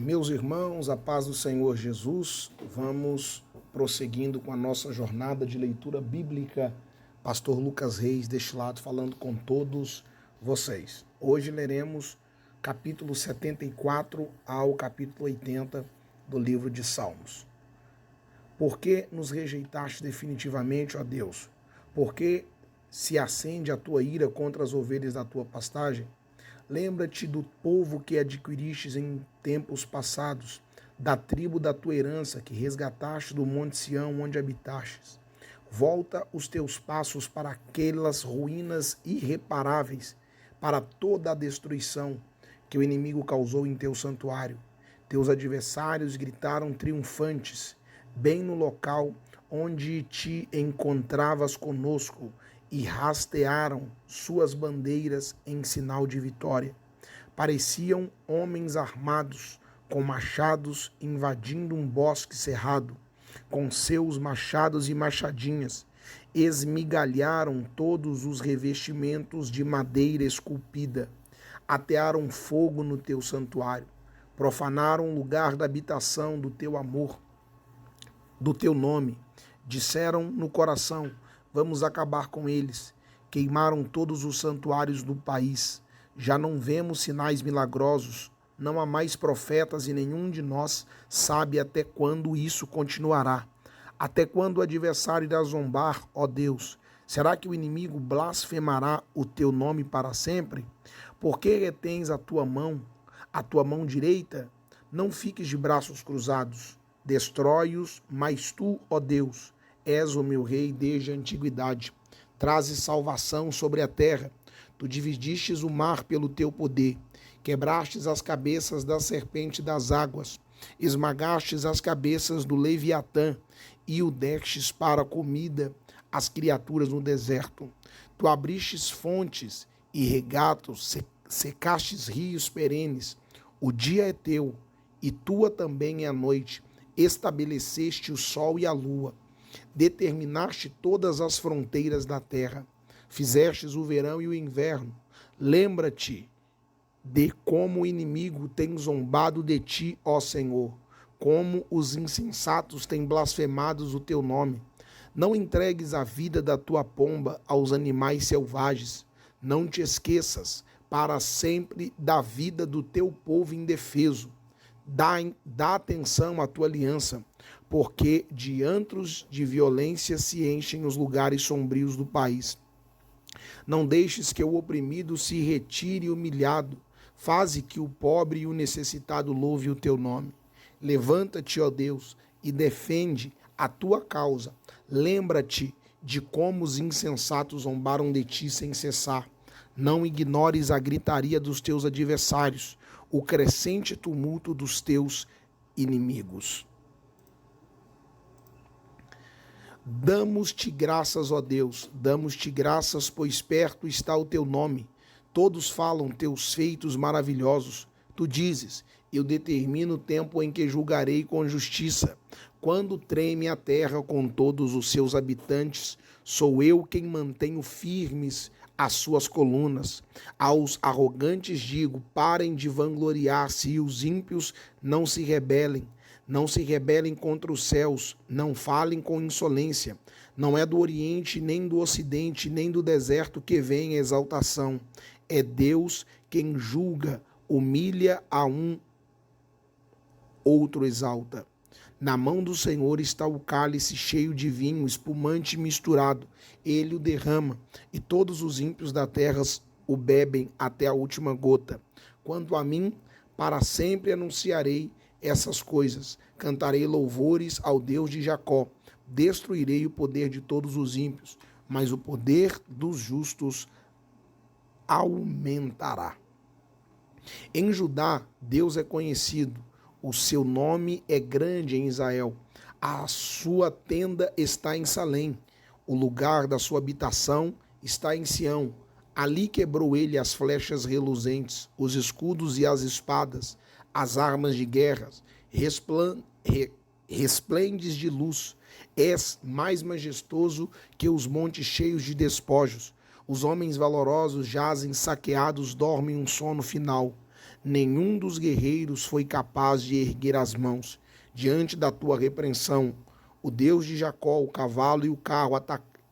Meus irmãos, a paz do Senhor Jesus, vamos prosseguindo com a nossa jornada de leitura bíblica. Pastor Lucas Reis, deste lado, falando com todos vocês. Hoje leremos capítulo 74 ao capítulo 80 do livro de Salmos. Por que nos rejeitaste definitivamente, ó Deus? Por que se acende a tua ira contra as ovelhas da tua pastagem? Lembra-te do povo que adquiristes em tempos passados, da tribo da tua herança que resgataste do monte Sião onde habitastes. Volta os teus passos para aquelas ruínas irreparáveis, para toda a destruição que o inimigo causou em teu santuário. Teus adversários gritaram triunfantes, bem no local onde te encontravas conosco, e rastearam suas bandeiras em sinal de vitória. Pareciam homens armados, com machados, invadindo um bosque cerrado, com seus machados e machadinhas. Esmigalharam todos os revestimentos de madeira esculpida, atearam fogo no teu santuário, profanaram o lugar da habitação do teu amor, do teu nome. Disseram no coração: vamos acabar com eles. Queimaram todos os santuários do país. Já não vemos sinais milagrosos. Não há mais profetas e nenhum de nós sabe até quando isso continuará. Até quando o adversário irá zombar, ó Deus? Será que o inimigo blasfemará o teu nome para sempre? Por que retens a tua mão direita? Não fiques de braços cruzados. Destrói-os, mas tu, ó Deus, és o meu rei desde a antiguidade. Trazes salvação sobre a terra. Tu dividistes o mar pelo teu poder. Quebrastes as cabeças da serpente das águas. Esmagastes as cabeças do Leviatã e o destes para comida às criaturas no deserto. Tu abristes fontes e regatos, secastes rios perenes. O dia é teu e tua também é a noite. Estabeleceste o sol e a lua. Determinaste todas as fronteiras da terra. Fizestes o verão e o inverno. Lembra-te de como o inimigo tem zombado de ti, ó Senhor, como os insensatos têm blasfemado o teu nome. Não entregues a vida da tua pomba aos animais selvagens. Não te esqueças para sempre da vida do teu povo indefeso. Dá atenção à tua aliança, porque de antros de violência se enchem os lugares sombrios do país. Não deixes que o oprimido se retire humilhado. Faze que o pobre e o necessitado louve o teu nome. Levanta-te, ó Deus, e defende a tua causa. Lembra-te de como os insensatos zombaram de ti sem cessar. Não ignores a gritaria dos teus adversários, o crescente tumulto dos teus inimigos. Damos-te graças, ó Deus, damos-te graças, pois perto está o teu nome. Todos falam teus feitos maravilhosos. Tu dizes: eu determino o tempo em que julgarei com justiça. Quando treme a terra com todos os seus habitantes, sou eu quem mantenho firmes as suas colunas. Aos arrogantes digo: parem de vangloriar-se, e os ímpios não se rebelem. Não se rebelem contra os céus, não falem com insolência. Não é do Oriente, nem do Ocidente, nem do deserto que vem a exaltação. É Deus quem julga, humilha a um, outro exalta. Na mão do Senhor está o cálice cheio de vinho, espumante misturado. Ele o derrama, e todos os ímpios da terra o bebem até a última gota. Quanto a mim, para sempre anunciarei essas coisas. Cantarei louvores ao Deus de Jacó. Destruirei o poder de todos os ímpios, mas o poder dos justos aumentará. Em Judá, Deus é conhecido. O seu nome é grande em Israel. A sua tenda está em Salém. O lugar da sua habitação está em Sião. Ali quebrou ele as flechas reluzentes, os escudos e as espadas, as armas de guerra. Resplendes de luz. És mais majestoso que os montes cheios de despojos. Os homens valorosos jazem saqueados, dormem um sono final. Nenhum dos guerreiros foi capaz de erguer as mãos diante da tua repreensão. O Deus de Jacó, o cavalo e o carro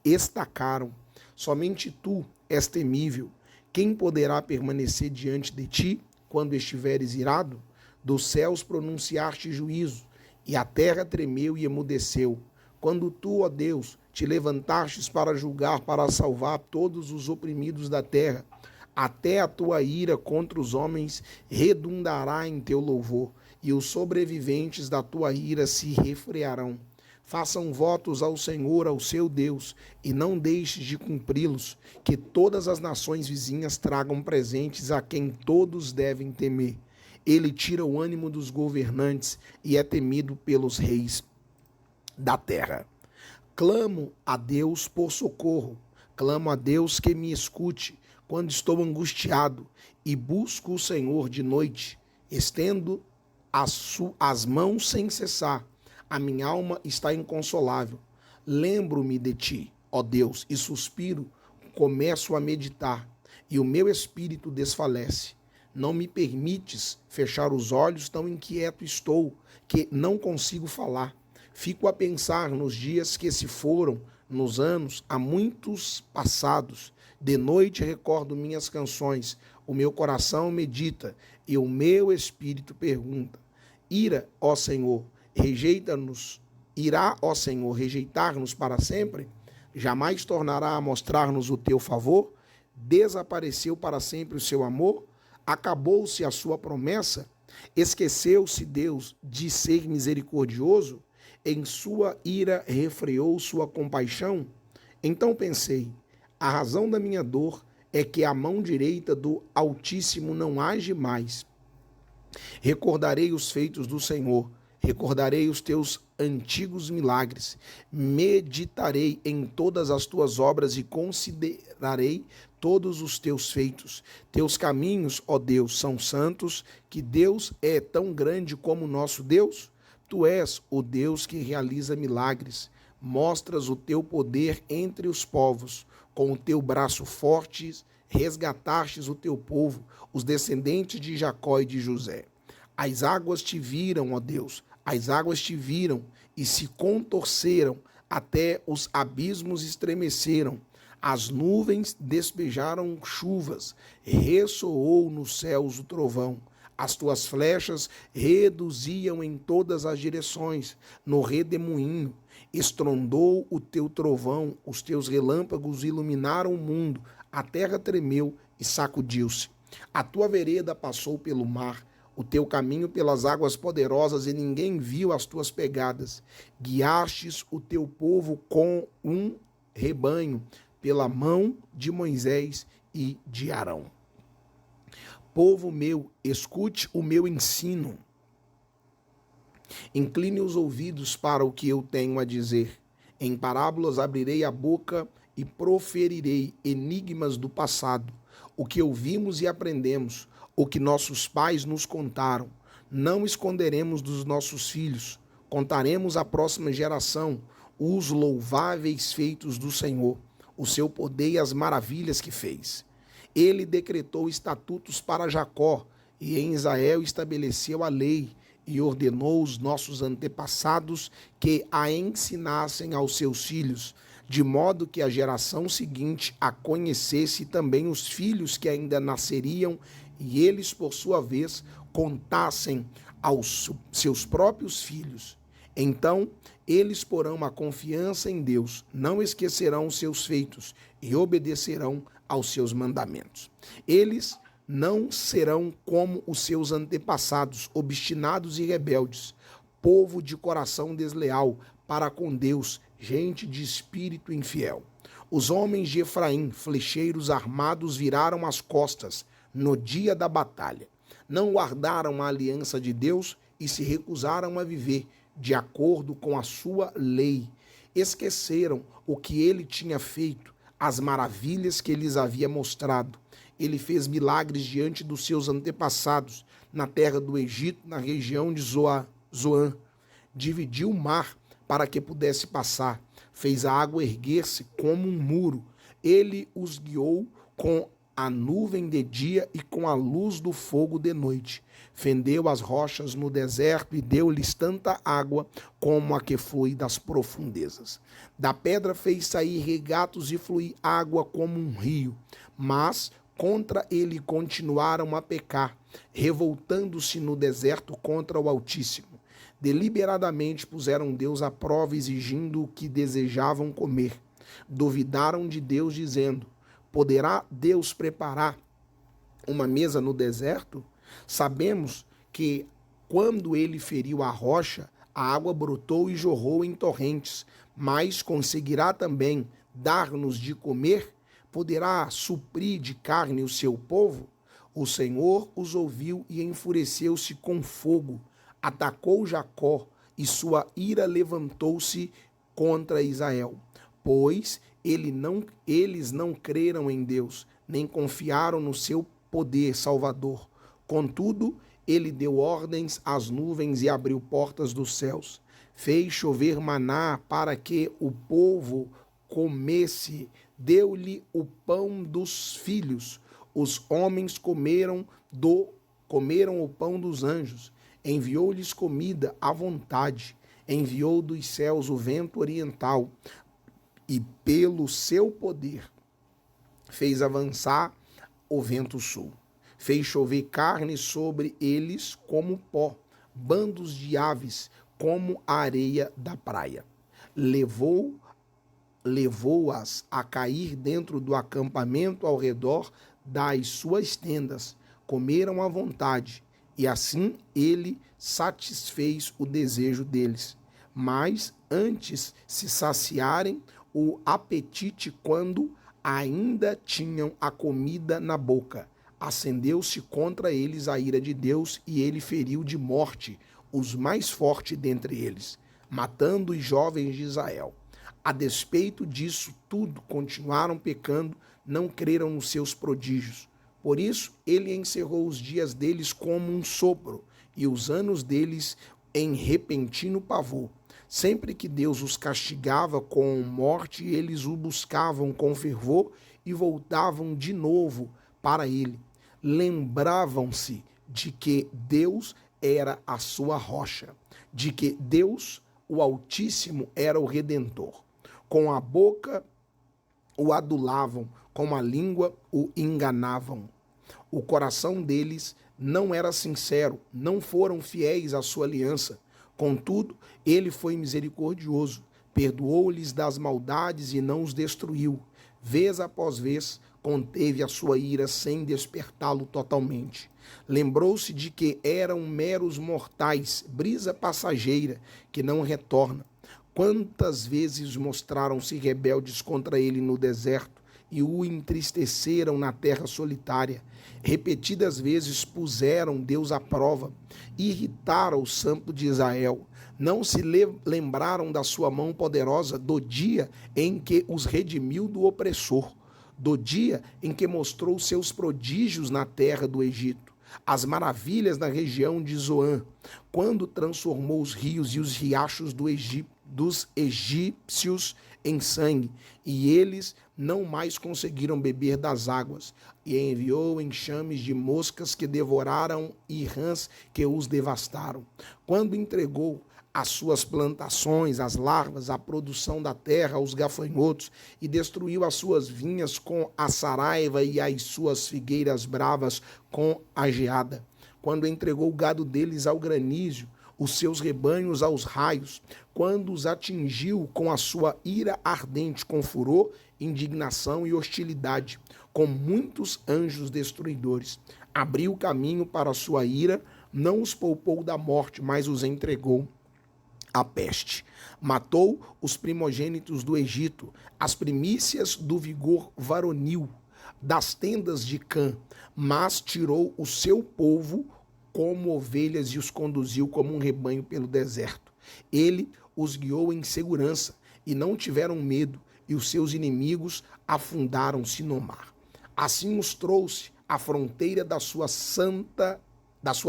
estacaram. Somente tu és temível. Quem poderá permanecer diante de ti quando estiveres irado? Dos céus pronunciaste juízo, e a terra tremeu e emudeceu. Quando tu, ó Deus, te levantastes para julgar, para salvar todos os oprimidos da terra, até a tua ira contra os homens redundará em teu louvor, e os sobreviventes da tua ira se refrearão. Façam votos ao Senhor, ao seu Deus, e não deixes de cumpri-los, que todas as nações vizinhas tragam presentes a quem todos devem temer. Ele tira o ânimo dos governantes e é temido pelos reis da terra. Clamo a Deus por socorro, clamo a Deus que me escute quando estou angustiado, e busco o Senhor de noite. Estendo as mãos sem cessar. A minha alma está inconsolável. Lembro-me de ti, ó Deus, e suspiro, começo a meditar, e o meu espírito desfalece. Não me permites fechar os olhos, tão inquieto estou, que não consigo falar. Fico a pensar nos dias que se foram, nos anos há muitos passados. De noite recordo minhas canções, o meu coração medita, e o meu espírito pergunta: Ira, ó Senhor, rejeita-nos, irá, ó Senhor, rejeitar-nos para sempre? Jamais tornará a mostrar-nos o teu favor? Desapareceu para sempre o seu amor? Acabou-se a sua promessa? Esqueceu-se Deus de ser misericordioso? Em sua ira refreou sua compaixão? Então pensei, a razão da minha dor é que a mão direita do Altíssimo não age mais. Recordarei os feitos do Senhor, recordarei os teus antigos milagres, meditarei em todas as tuas obras e considerarei todos os teus feitos. Teus caminhos, ó Deus, são santos. Que Deus é tão grande como o nosso Deus? Tu és o Deus que realiza milagres. Mostras o teu poder entre os povos. Com o teu braço forte, resgatastes o teu povo, os descendentes de Jacó e de José. As águas te viram, ó Deus, as águas te viram e se contorceram, até os abismos estremeceram. As nuvens despejaram chuvas, ressoou nos céus o trovão. As tuas flechas reduziam em todas as direções, no redemoinho. Estrondou o teu trovão, os teus relâmpagos iluminaram o mundo, a terra tremeu e sacudiu-se. A tua vereda passou pelo mar, o teu caminho pelas águas poderosas, e ninguém viu as tuas pegadas. Guiastes o teu povo com um rebanho, pela mão de Moisés e de Arão. Povo meu, escute o meu ensino. Incline os ouvidos para o que eu tenho a dizer. Em parábolas abrirei a boca e proferirei enigmas do passado, o que ouvimos e aprendemos, o que nossos pais nos contaram. Não esconderemos dos nossos filhos, contaremos à próxima geração os louváveis feitos do Senhor, o seu poder e as maravilhas que fez. Ele decretou estatutos para Jacó, e em Israel estabeleceu a lei, e ordenou os nossos antepassados que a ensinassem aos seus filhos, de modo que a geração seguinte a conhecesse, também os filhos que ainda nasceriam, e eles, por sua vez, contassem aos seus próprios filhos. Então, eles porão a confiança em Deus, não esquecerão os seus feitos e obedecerão aos seus mandamentos. Eles não serão como os seus antepassados, obstinados e rebeldes, povo de coração desleal para com Deus, gente de espírito infiel. Os homens de Efraim, flecheiros armados, viraram as costas no dia da batalha. Não guardaram a aliança de Deus e se recusaram a viver de acordo com a sua lei. Esqueceram o que ele tinha feito, as maravilhas que lhes havia mostrado. Ele fez milagres diante dos seus antepassados, na terra do Egito, na região de Zoan. Dividiu o mar para que pudesse passar. Fez a água erguer-se como um muro. Ele os guiou com a nuvem de dia e com a luz do fogo de noite. Fendeu as rochas no deserto e deu-lhes tanta água como a que flui das profundezas. Da pedra fez sair regatos e fluir água como um rio. Mas contra ele continuaram a pecar, revoltando-se no deserto contra o Altíssimo. Deliberadamente puseram Deus à prova, exigindo o que desejavam comer. Duvidaram de Deus, dizendo: poderá Deus preparar uma mesa no deserto? Sabemos que quando ele feriu a rocha, a água brotou e jorrou em torrentes, mas conseguirá também dar-nos de comer? Poderá suprir de carne o seu povo? O Senhor os ouviu e enfureceu-se com fogo, atacou Jacó e sua ira levantou-se contra Israel, pois eles não creram em Deus, nem confiaram no seu poder salvador. Contudo, ele deu ordens às nuvens e abriu portas dos céus. Fez chover maná para que o povo comesse. Deu-lhe o pão dos filhos. Os homens comeram o pão dos anjos. Enviou-lhes comida à vontade. Enviou dos céus o vento oriental. E pelo seu poder fez avançar o vento sul. Fez chover carne sobre eles como pó, bandos de aves como a areia da praia. Levou-as a cair dentro do acampamento ao redor das suas tendas. Comeram à vontade, e assim ele satisfez o desejo deles. Mas antes se saciarem o apetite, quando ainda tinham a comida na boca, acendeu-se contra eles a ira de Deus, e ele feriu de morte os mais fortes dentre eles, matando os jovens de Israel. A despeito disso tudo, continuaram pecando, não creram nos seus prodígios. Por isso, ele encerrou os dias deles como um sopro, e os anos deles em repentino pavor. Sempre que Deus os castigava com morte, eles o buscavam com fervor e voltavam de novo para ele. Lembravam-se de que Deus era a sua rocha, de que Deus, o Altíssimo, era o Redentor. Com a boca o adulavam, com a língua o enganavam. O coração deles não era sincero, não foram fiéis à sua aliança. Contudo, ele foi misericordioso, perdoou-lhes das maldades e não os destruiu. Vez após vez, conteve a sua ira sem despertá-lo totalmente. Lembrou-se de que eram meros mortais, brisa passageira, que não retorna. Quantas vezes mostraram-se rebeldes contra ele no deserto e o entristeceram na terra solitária. Repetidas vezes puseram Deus à prova, irritaram o Santo de Israel. Não se lembraram da sua mão poderosa, do dia em que os redimiu do opressor, do dia em que mostrou seus prodígios na terra do Egito, as maravilhas na região de Zoan, quando transformou os rios e os riachos dos egípcios em sangue, e eles não mais conseguiram beber das águas, e enviou enxames de moscas que devoraram e rãs que os devastaram. Quando entregou as suas plantações, as larvas, a produção da terra, os gafanhotos, e destruiu as suas vinhas com a saraiva e as suas figueiras bravas com a geada. Quando entregou o gado deles ao granizo, os seus rebanhos aos raios, quando os atingiu com a sua ira ardente, com furor, indignação e hostilidade, com muitos anjos destruidores. Abriu o caminho para a sua ira, não os poupou da morte, mas os entregou à peste. Matou os primogênitos do Egito, as primícias do vigor varonil, das tendas de Cã, mas tirou o seu povo como ovelhas e os conduziu como um rebanho pelo deserto. Ele os guiou em segurança e não tiveram medo, e os seus inimigos afundaram-se no mar. Assim os trouxe à fronteira da sua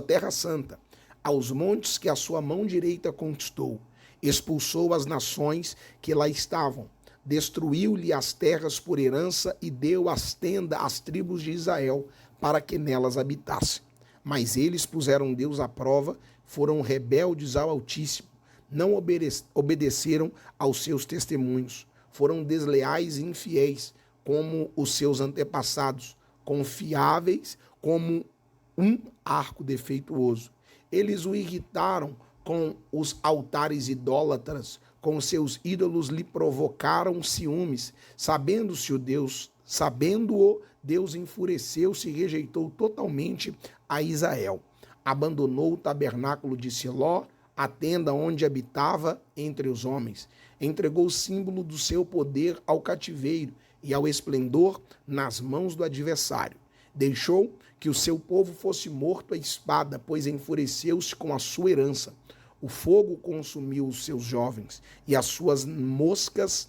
terra santa, aos montes que a sua mão direita conquistou. Expulsou as nações que lá estavam, destruiu-lhe as terras por herança e deu as tendas às tribos de Israel para que nelas habitassem. Mas eles puseram Deus à prova, foram rebeldes ao Altíssimo, não obedeceram aos seus testemunhos, foram desleais e infiéis, como os seus antepassados, confiáveis como um arco defeituoso. Eles o irritaram com os altares idólatras, com seus ídolos lhe provocaram ciúmes, sabendo-o, Deus enfureceu-se e rejeitou totalmente a Israel. Abandonou o tabernáculo de Siló, a tenda onde habitava entre os homens. Entregou o símbolo do seu poder ao cativeiro e ao esplendor nas mãos do adversário. Deixou que o seu povo fosse morto à espada, pois enfureceu-se com a sua herança. O fogo consumiu os seus jovens, e as suas moças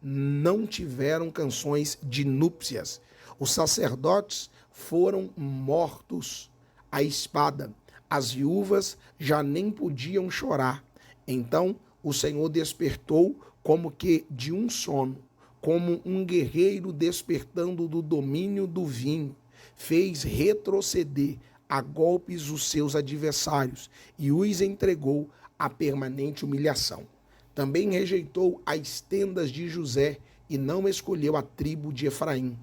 não tiveram canções de núpcias. Os sacerdotes foram mortos à espada. As viúvas já nem podiam chorar. Então o Senhor despertou como que de um sono, como um guerreiro despertando do domínio do vinho. Fez retroceder a golpes os seus adversários e os entregou à permanente humilhação. Também rejeitou as tendas de José e não escolheu a tribo de Efraim.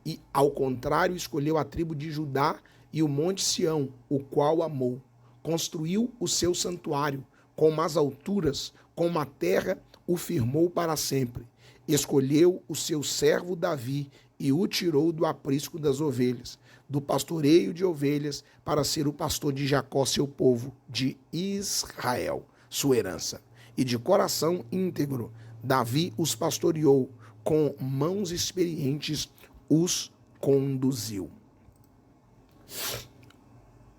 E, ao contrário, escolheu a tribo de Judá e o monte Sião, o qual amou. Construiu o seu santuário, com as alturas, com a terra, o firmou para sempre. Escolheu o seu servo Davi e o tirou do aprisco das ovelhas, do pastoreio de ovelhas, para ser o pastor de Jacó, seu povo, de Israel, sua herança. E de coração íntegro, Davi os pastoreou, com mãos experientes os conduziu.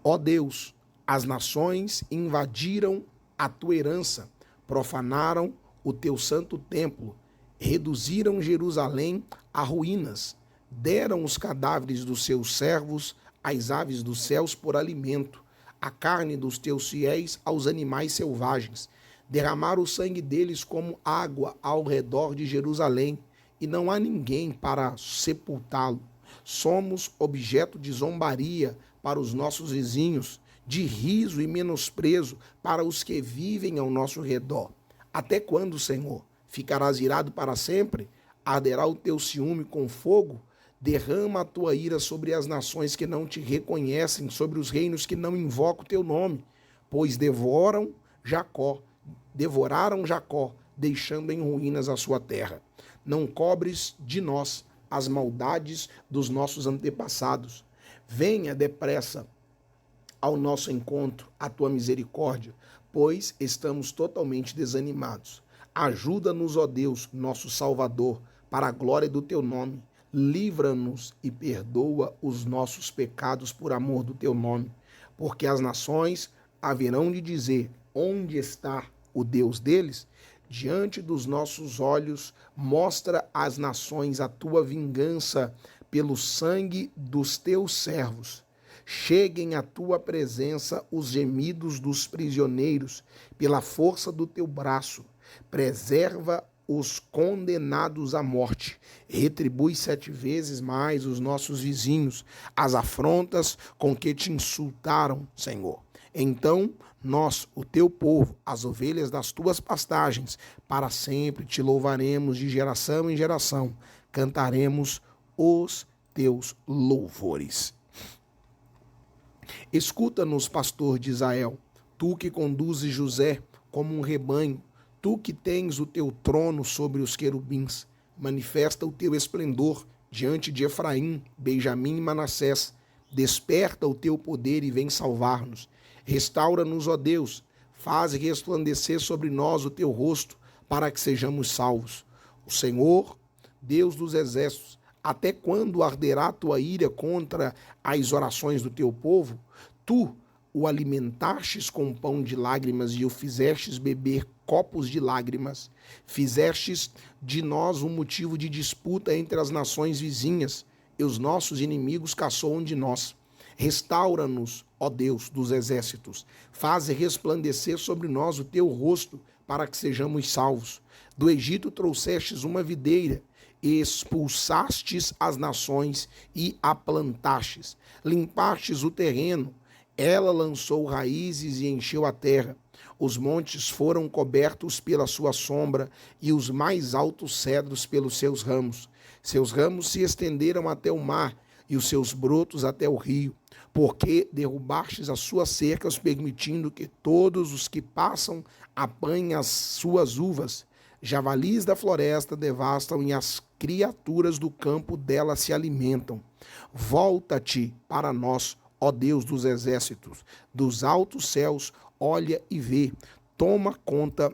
Ó Deus, as nações invadiram a tua herança, profanaram o teu santo templo, reduziram Jerusalém a ruínas, deram os cadáveres dos seus servos às aves dos céus por alimento, a carne dos teus fiéis aos animais selvagens, derramaram o sangue deles como água ao redor de Jerusalém, e não há ninguém para sepultá-lo. Somos objeto de zombaria para os nossos vizinhos, de riso e menosprezo para os que vivem ao nosso redor. Até quando, Senhor? Ficarás irado para sempre? Arderá o teu ciúme com fogo? Derrama a tua ira sobre as nações que não te reconhecem, sobre os reinos que não invocam o teu nome, pois devoraram Jacó, deixando em ruínas a sua terra. Não cobres de nós as maldades dos nossos antepassados. Venha depressa ao nosso encontro a tua misericórdia, pois estamos totalmente desanimados. Ajuda-nos, ó Deus, nosso Salvador, para a glória do teu nome. Livra-nos e perdoa os nossos pecados por amor do teu nome, porque as nações haverão de dizer: onde está o Deus deles? Diante dos nossos olhos, mostra às nações a tua vingança pelo sangue dos teus servos. Cheguem à tua presença os gemidos dos prisioneiros, pela força do teu braço. Preserva os condenados à morte. Retribui 7 vezes mais os nossos vizinhos, as afrontas com que te insultaram, Senhor. Então, nós, o teu povo, as ovelhas das tuas pastagens, para sempre te louvaremos de geração em geração, cantaremos os teus louvores. Escuta-nos, pastor de Israel, tu que conduzes José como um rebanho, tu que tens o teu trono sobre os querubins, manifesta o teu esplendor diante de Efraim, Benjamim e Manassés. Desperta o teu poder e vem salvar-nos. Restaura-nos, ó Deus, faz resplandecer sobre nós o teu rosto, para que sejamos salvos. O Senhor, Deus dos exércitos, até quando arderá a tua ira contra as orações do teu povo? Tu o alimentastes com pão de lágrimas e o fizestes beber copos de lágrimas. Fizestes de nós um motivo de disputa entre as nações vizinhas, e os nossos inimigos caçoam de nós. Restaura-nos, ó Deus dos exércitos. Faze resplandecer sobre nós o teu rosto, para que sejamos salvos. Do Egito trouxestes uma videira, expulsastes as nações e a plantastes. Limpastes o terreno, ela lançou raízes e encheu a terra. Os montes foram cobertos pela sua sombra e os mais altos cedros pelos seus ramos. Seus ramos se estenderam até o mar e os seus brotos até o rio, porque derrubastes as suas cercas, permitindo que todos os que passam apanhem as suas uvas. Javalis da floresta devastam e as criaturas do campo dela se alimentam. Volta-te para nós, ó Deus dos exércitos, dos altos céus, olha e vê. Toma conta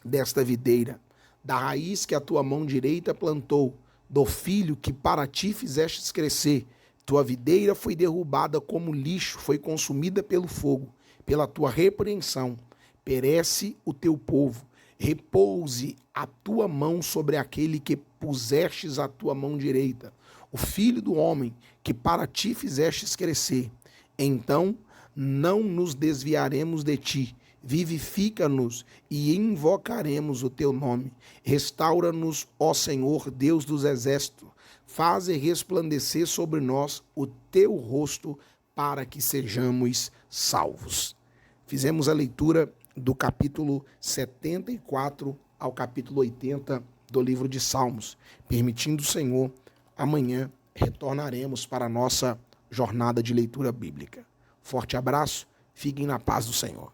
desta videira, da raiz que a tua mão direita plantou, do filho que para ti fizestes crescer. Tua videira foi derrubada como lixo, foi consumida pelo fogo. Pela tua repreensão perece o teu povo. Repouse a tua mão sobre aquele que pusestes a tua mão direita, o filho do homem que para ti fizestes crescer. Então não nos desviaremos de ti. Vivifica-nos e invocaremos o teu nome. Restaura-nos, ó Senhor, Deus dos exércitos. Faze resplandecer sobre nós o teu rosto, para que sejamos salvos. Fizemos a leitura do capítulo 74 ao capítulo 80 do livro de Salmos. Permitindo o Senhor, amanhã retornaremos para a nossa jornada de leitura bíblica. Forte abraço, fiquem na paz do Senhor.